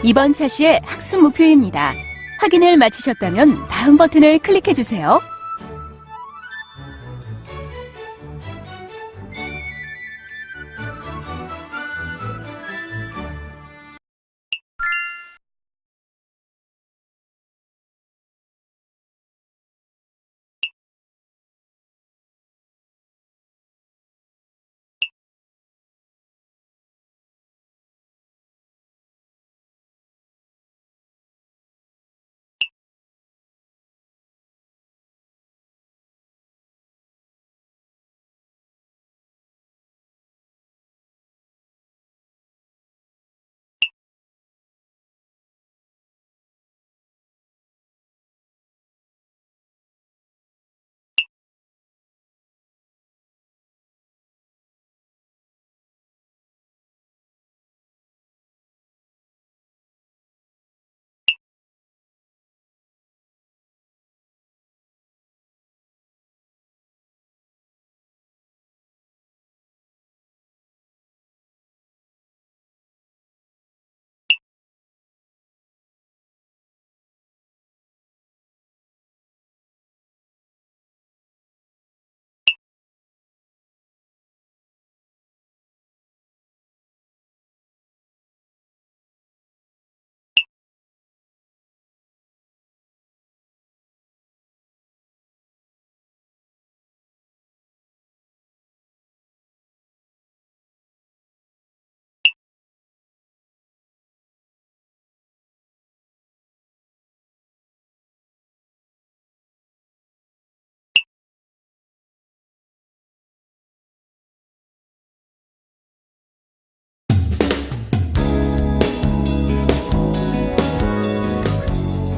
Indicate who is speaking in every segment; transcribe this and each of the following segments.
Speaker 1: 이번 차시의 학습 목표입니다. 확인을 마치셨다면 다음 버튼을 클릭해주세요.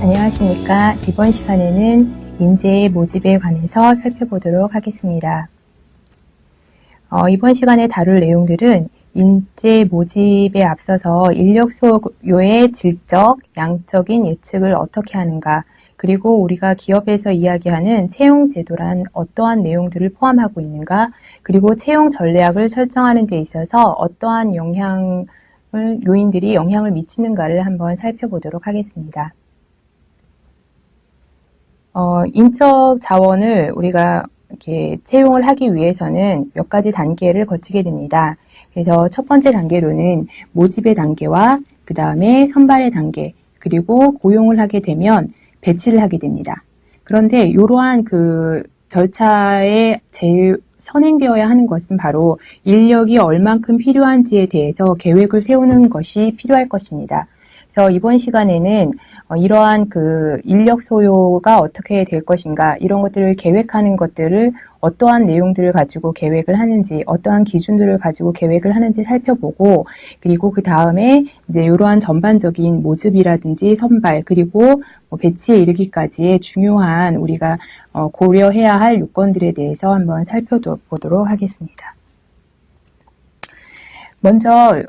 Speaker 2: 안녕하십니까. 이번 시간에는 인재 모집에 관해서 살펴보도록 하겠습니다. 이번 시간에 다룰 내용들은 인재 모집에 앞서서 인력 수요의 질적, 양적인 예측을 어떻게 하는가, 그리고 우리가 기업에서 이야기하는 채용 제도란 어떠한 내용들을 포함하고 있는가, 그리고 채용 전략을 설정하는 데 있어서 어떠한 요인들이 영향을 미치는가를 한번 살펴보도록 하겠습니다. 인적 자원을 우리가 이렇게 채용을 하기 위해서는 몇 가지 단계를 거치게 됩니다. 그래서 첫 번째 단계로는 모집의 단계와 그 다음에 선발의 단계, 그리고 고용을 하게 되면 배치를 하게 됩니다. 그런데 이러한 그 절차에 제일 선행되어야 하는 것은 바로 인력이 얼만큼 필요한지에 대해서 계획을 세우는 것이 필요할 것입니다. 그래서 이번 시간에는 이러한 그 인력 소요가 어떻게 될 것인가, 이런 것들을 계획하는 것들을 어떠한 내용들을 가지고 계획을 하는지, 어떠한 기준들을 가지고 계획을 하는지 살펴보고, 그리고 그 다음에 이제 이러한 전반적인 모집이라든지 선발, 그리고 배치에 이르기까지의 중요한 우리가 고려해야 할 요건들에 대해서 한번 살펴보도록 하겠습니다. 먼저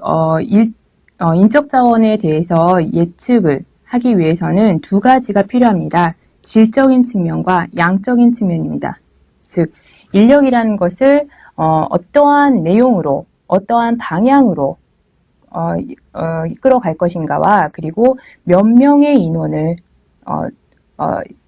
Speaker 2: 인적 자원에 대해서 예측을 하기 위해서는 두 가지가 필요합니다. 질적인 측면과 양적인 측면입니다. 즉, 인력이라는 것을 어떠한 내용으로, 어떠한 방향으로 이끌어 갈 것인가와, 그리고 몇 명의 인원을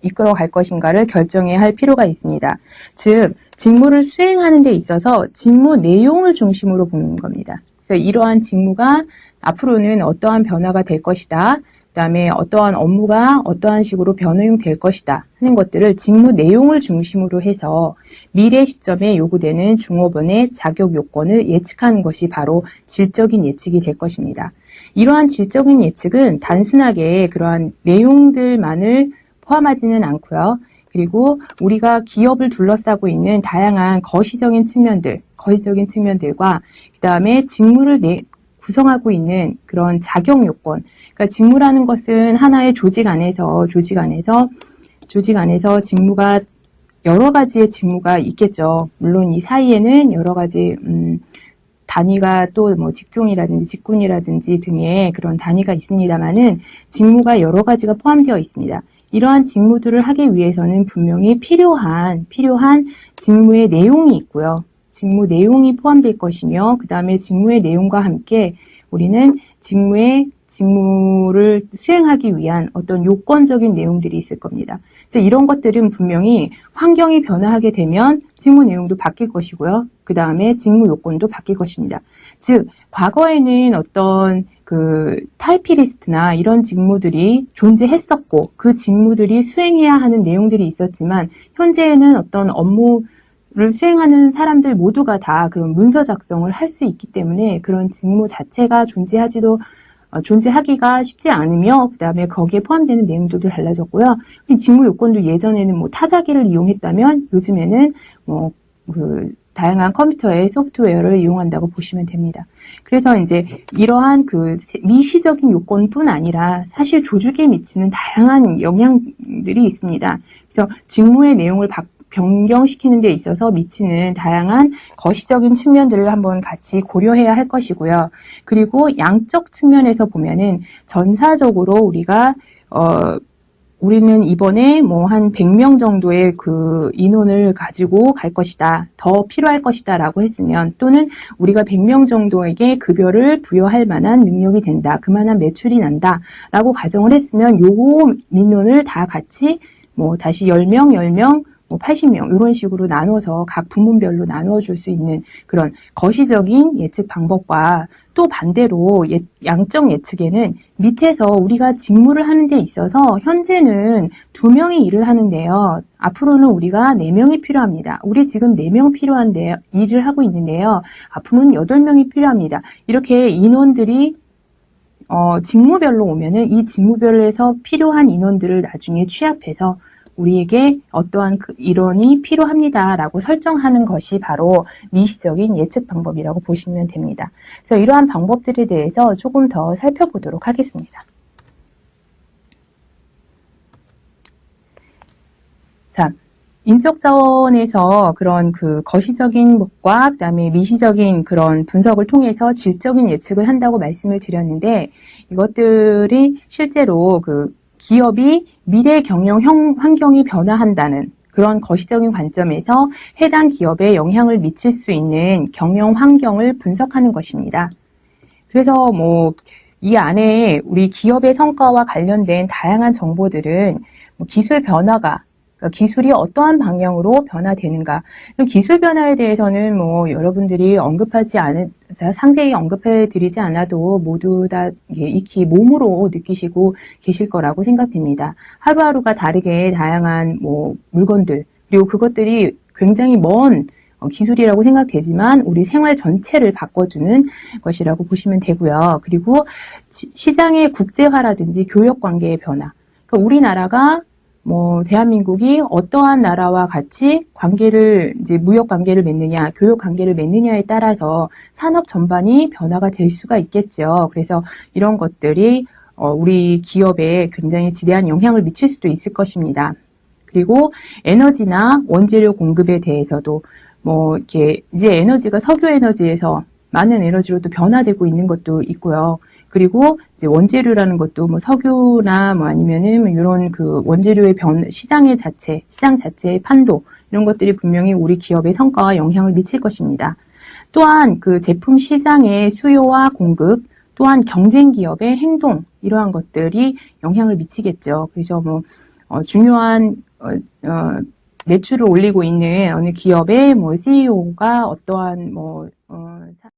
Speaker 2: 이끌어 갈 것인가를 결정해야 할 필요가 있습니다. 즉, 직무를 수행하는 데 있어서 직무 내용을 중심으로 보는 겁니다. 그래서 이러한 직무가 앞으로는 어떠한 변화가 될 것이다, 그 다음에 어떠한 업무가 어떠한 식으로 변형될 것이다 하는 것들을 직무 내용을 중심으로 해서 미래 시점에 요구되는 종업원의 자격 요건을 예측하는 것이 바로 질적인 예측이 될 것입니다. 이러한 질적인 예측은 단순하게 그러한 내용들만을 포함하지는 않고요. 그리고 우리가 기업을 둘러싸고 있는 다양한 거시적인 측면들과 그 다음에 직무를 구성하고 있는 그런 자격 요건, 그러니까 직무라는 것은 하나의 조직 안에서 직무가 여러 가지의 직무가 있겠죠. 물론 이 사이에는 여러 가지 단위가 또 뭐 직종이라든지 직군이라든지 등의 그런 단위가 있습니다만은 직무가 여러 가지가 포함되어 있습니다. 이러한 직무들을 하기 위해서는 분명히 필요한 직무의 내용이 있고요. 직무 내용이 포함될 것이며, 그 다음에 직무의 내용과 함께 우리는 직무의 직무를 수행하기 위한 어떤 요건적인 내용들이 있을 겁니다. 그래서 이런 것들은 분명히 환경이 변화하게 되면 직무 내용도 바뀔 것이고요. 그 다음에 직무 요건도 바뀔 것입니다. 즉, 과거에는 어떤 그 타이피리스트나 이런 직무들이 존재했었고 그 직무들이 수행해야 하는 내용들이 있었지만 현재에는 어떤 업무를 수행하는 사람들 모두가 다 그런 문서 작성을 할 수 있기 때문에 그런 직무 자체가 존재하기가 쉽지 않으며 그 다음에 거기에 포함되는 내용들도 달라졌고요. 직무 요건도 예전에는 뭐 타자기를 이용했다면 요즘에는 다양한 컴퓨터의 소프트웨어를 이용한다고 보시면 됩니다. 그래서 이제 이러한 그 미시적인 요건뿐 아니라 사실 조직에 미치는 다양한 영향들이 있습니다. 그래서 직무의 내용을 변경시키는 데 있어서 미치는 다양한 거시적인 측면들을 한번 같이 고려해야 할 것이고요. 그리고 양적 측면에서 보면은 전사적으로 우리는 이번에 뭐 한 100명 정도의 그 인원을 가지고 갈 것이다. 더 필요할 것이다 라고 했으면 또는 우리가 100명 정도에게 급여를 부여할 만한 능력이 된다. 그만한 매출이 난다. 라고 가정을 했으면 요 민원을 다 같이 뭐 다시 10명, 10명, 뭐 80명 이런 식으로 나눠서 각 부문별로 나누어줄 수 있는 그런 거시적인 예측 방법과 또 반대로 양적 예측에는 밑에서 우리가 직무를 하는 데 있어서 현재는 2명이 일을 하는데요. 앞으로는 우리가 4명이 필요합니다. 우리 지금 4명 필요한데 일을 하고 있는데요. 앞으로는 8명이 필요합니다. 이렇게 인원들이 직무별로 오면은 이 직무별에서 필요한 인원들을 나중에 취합해서 우리에게 어떠한 일원이 필요합니다라고 설정하는 것이 바로 미시적인 예측 방법이라고 보시면 됩니다. 그래서 이러한 방법들에 대해서 조금 더 살펴보도록 하겠습니다. 자, 인적 자원에서 그런 그 거시적인 것과 그다음에 미시적인 그런 분석을 통해서 질적인 예측을 한다고 말씀을 드렸는데 이것들이 실제로 그 기업이 미래 경영 환경이 변화한다는 그런 거시적인 관점에서 해당 기업에 영향을 미칠 수 있는 경영 환경을 분석하는 것입니다. 그래서 뭐 이 안에 우리 기업의 성과와 관련된 다양한 정보들은 기술 변화가 그러니까 기술이 어떠한 방향으로 변화되는가. 기술 변화에 대해서는 뭐 여러분들이 상세히 언급해 드리지 않아도 모두 다 익히 몸으로 느끼시고 계실 거라고 생각됩니다. 하루하루가 다르게 다양한 뭐 물건들, 그리고 그것들이 굉장히 먼 기술이라고 생각되지만 우리 생활 전체를 바꿔주는 것이라고 보시면 되고요. 그리고 시장의 국제화라든지 교역 관계의 변화. 그러니까 우리나라가 대한민국이 어떠한 나라와 같이 무역 관계를 맺느냐, 교역 관계를 맺느냐에 따라서 산업 전반이 변화가 될 수가 있겠죠. 그래서 이런 것들이 우리 기업에 굉장히 지대한 영향을 미칠 수도 있을 것입니다. 그리고 에너지나 원재료 공급에 대해서도 이렇게 이제 에너지가 석유 에너지에서 많은 에너지로 또 변화되고 있는 것도 있고요. 그리고 이제 원재료라는 것도 석유나 아니면은 이런 그 원재료의 시장 자체의 판도 이런 것들이 분명히 우리 기업의 성과와 영향을 미칠 것입니다. 또한 그 제품 시장의 수요와 공급, 또한 경쟁 기업의 행동 이러한 것들이 영향을 미치겠죠. 그래서 중요한 매출을 올리고 있는 어느 기업의 CEO가 어떠한